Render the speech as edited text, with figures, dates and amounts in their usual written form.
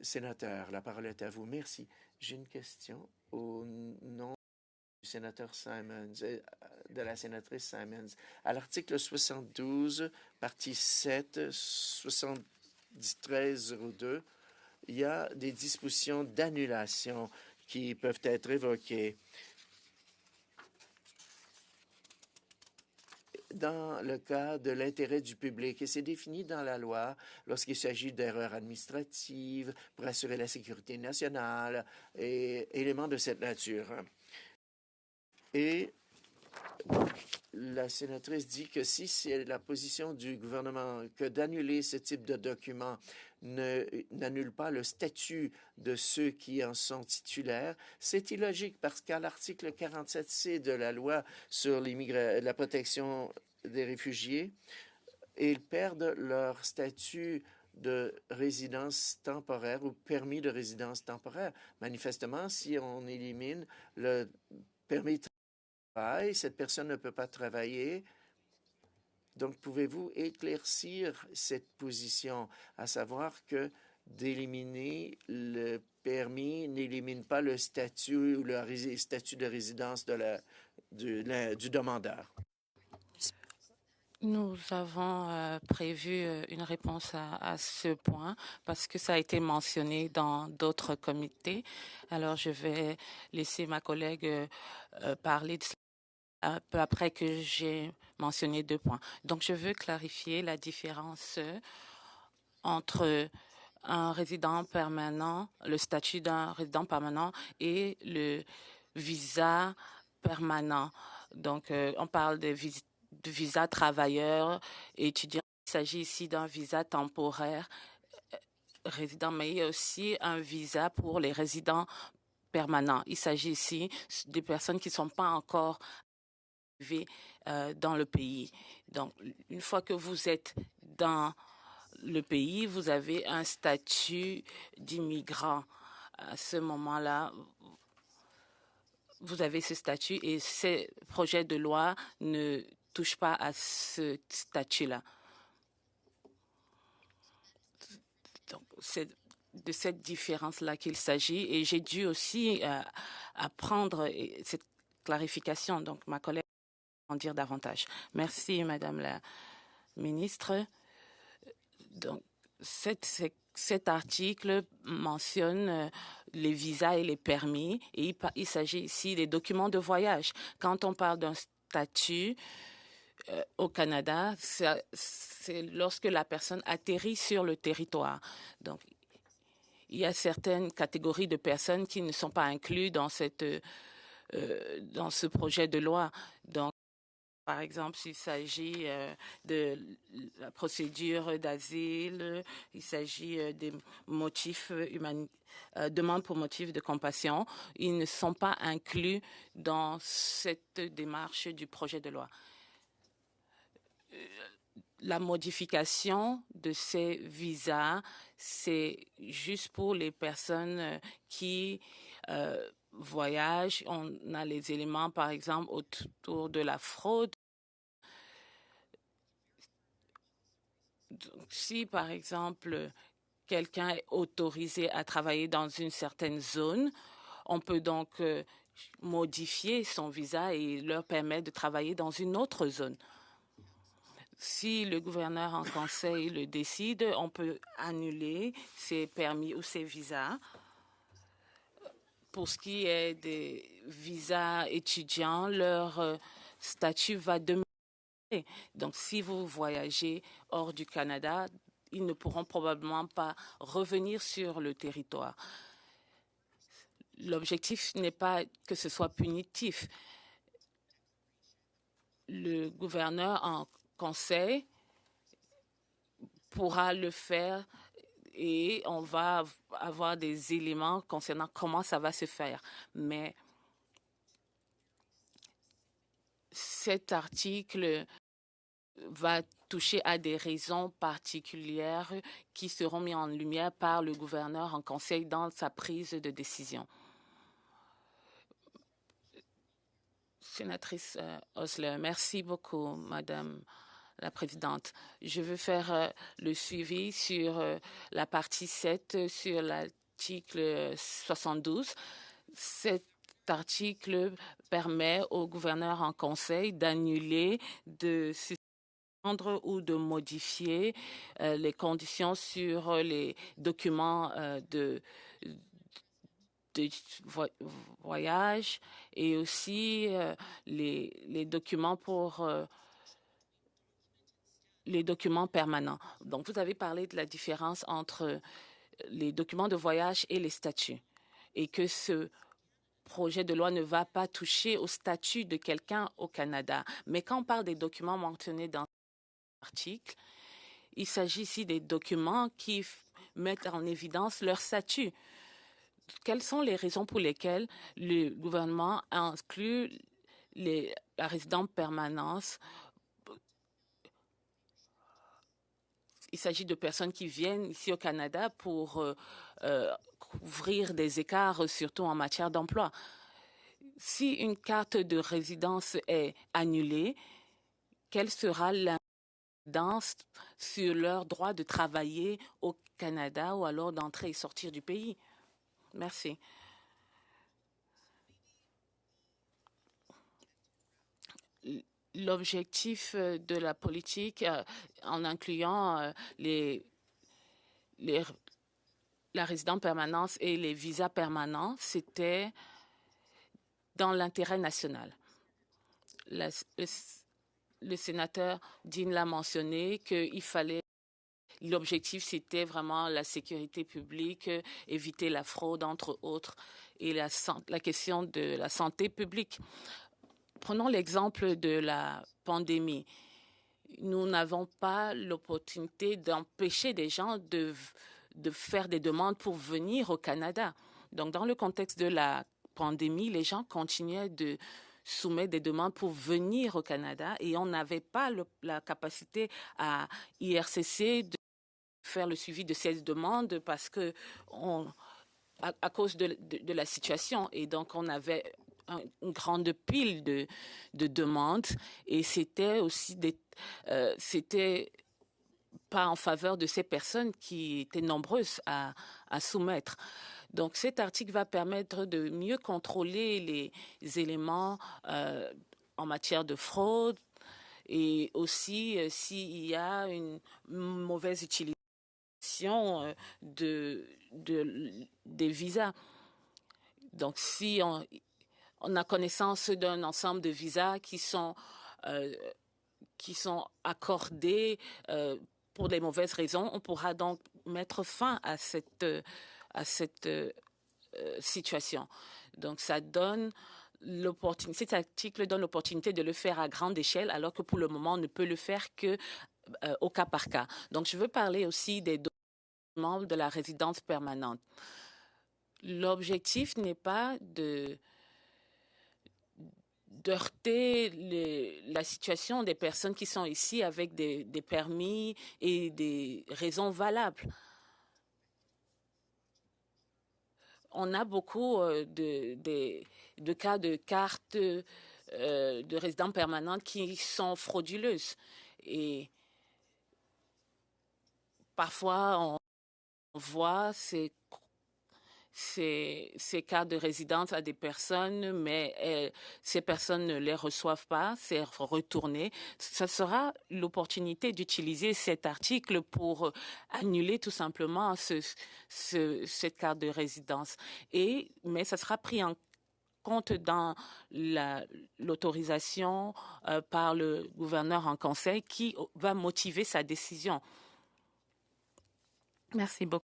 sénateur, la parole est à vous. Merci. J'ai une question au nom du sénateur Simons, de la sénatrice Simons. À l'article 72, partie 7, 7302, il y a des dispositions d'annulation qui peuvent être évoquées. Dans le cas de l'intérêt du public, et c'est défini dans la loi lorsqu'il s'agit d'erreurs administratives pour assurer la sécurité nationale et éléments de cette nature. Et la sénatrice dit que si c'est la position du gouvernement que d'annuler ce type de document n'annule pas le statut de ceux qui en sont titulaires, c'est illogique parce qu'à l'article 47C de la loi sur la protection des réfugiés, ils perdent leur statut de résidence temporaire ou permis de résidence temporaire. Manifestement, si on élimine le permis de travail, cette personne ne peut pas travailler. Donc, pouvez-vous éclaircir cette position, à savoir que d'éliminer le permis n'élimine pas le statut ou le statut de résidence du demandeur? Nous avons prévu une réponse à ce point parce que ça a été mentionné dans d'autres comités. Alors, je vais laisser ma collègue parler de cela un peu après que j'ai mentionné 2 points. Donc, je veux clarifier la différence entre un résident permanent, le statut d'un résident permanent et le visa permanent. Donc, on parle de visa travailleur et étudiant. Il s'agit ici d'un visa temporaire résident, mais il y a aussi un visa pour les résidents permanents. Il s'agit ici des personnes qui ne sont pas encore arrivées dans le pays. Donc, une fois que vous êtes dans le pays, vous avez un statut d'immigrant. À ce moment-là, vous avez ce statut et ces projets de loi ne touchent pas à ce statut-là. Donc, c'est de cette différence-là qu'il s'agit et j'ai dû aussi apprendre cette clarification. Donc, ma collègue va en dire davantage. Merci, Madame la ministre. Donc, cet article mentionne les visas et les permis et il s'agit ici des documents de voyage. Quand on parle d'un statut au Canada, c'est lorsque la personne atterrit sur le territoire. Donc, il y a certaines catégories de personnes qui ne sont pas incluses dans ce projet de loi. Donc, par exemple, s'il s'agit de la procédure d'asile, il s'agit des motifs demandes pour motifs de compassion, ils ne sont pas inclus dans cette démarche du projet de loi. La modification de ces visas, c'est juste pour les personnes qui voyagent. On a les éléments, par exemple, autour de la fraude. Donc, si, par exemple, quelqu'un est autorisé à travailler dans une certaine zone, on peut donc modifier son visa et leur permettre de travailler dans une autre zone. Si le gouverneur en conseil le décide, on peut annuler ces permis ou ces visas. Pour ce qui est des visas étudiants, leur statut va demeurer. Donc, si vous voyagez hors du Canada, ils ne pourront probablement pas revenir sur le territoire. L'objectif n'est pas que ce soit punitif. Le gouverneur en conseil pourra le faire et on va avoir des éléments concernant comment ça va se faire. Mais cet article va toucher à des raisons particulières qui seront mises en lumière par le gouverneur en conseil dans sa prise de décision. Sénatrice Osler, merci beaucoup, Madame La présidente, je veux faire le suivi sur la partie 7, sur l'article 72. Cet article permet au gouverneur en conseil d'annuler, de suspendre ou de modifier les conditions sur les documents de voyage et aussi les documents pour les documents permanents. Donc, vous avez parlé de la différence entre les documents de voyage et les statuts et que ce projet de loi ne va pas toucher au statut de quelqu'un au Canada. Mais quand on parle des documents mentionnés dans l'article, il s'agit ici des documents qui mettent en évidence leur statut. Quelles sont les raisons pour lesquelles le gouvernement a inclus la résidence permanente? Il s'agit de personnes qui viennent ici au Canada pour couvrir des écarts, surtout en matière d'emploi. Si une carte de résidence est annulée, quelle sera l'incidence sur leur droit de travailler au Canada ou alors d'entrer et sortir du pays? Merci. L'objectif de la politique, en incluant la résidence permanente et les visas permanents, c'était dans l'intérêt national. Le sénateur Dean l'a mentionné qu'il fallait. L'objectif, c'était vraiment la sécurité publique, éviter la fraude, entre autres, et la question de la santé publique. Prenons l'exemple de la pandémie. Nous n'avons pas l'opportunité d'empêcher des gens de faire des demandes pour venir au Canada. Donc, dans le contexte de la pandémie, les gens continuaient de soumettre des demandes pour venir au Canada et on n'avait pas la capacité à IRCC de faire le suivi de ces demandes parce que à cause de la situation. Et donc, on avait une grande pile de demandes et c'était aussi c'était pas en faveur de ces personnes qui étaient nombreuses à soumettre. Donc, cet article va permettre de mieux contrôler les éléments en matière de fraude et aussi s'il y a une mauvaise utilisation des visas. Donc, si on a connaissance d'un ensemble de visas qui sont accordés pour des mauvaises raisons, on pourra donc mettre fin à cette situation. Donc, ça donne l'opportunité, cet article donne l'opportunité de le faire à grande échelle, alors que pour le moment, on ne peut le faire que au cas par cas. Donc, je veux parler aussi des documents de la résidence permanente. L'objectif n'est pas de heurter la situation des personnes qui sont ici avec des permis et des raisons valables. On a beaucoup de cas de cartes de résidents permanents qui sont frauduleuses. Et parfois, on voit ces cartes de résidence à des personnes, mais ces personnes ne les reçoivent pas, c'est retourné. Ça sera l'opportunité d'utiliser cet article pour annuler tout simplement cette carte de résidence. Mais ça sera pris en compte dans l'autorisation par le gouverneur en conseil qui va motiver sa décision. Merci beaucoup.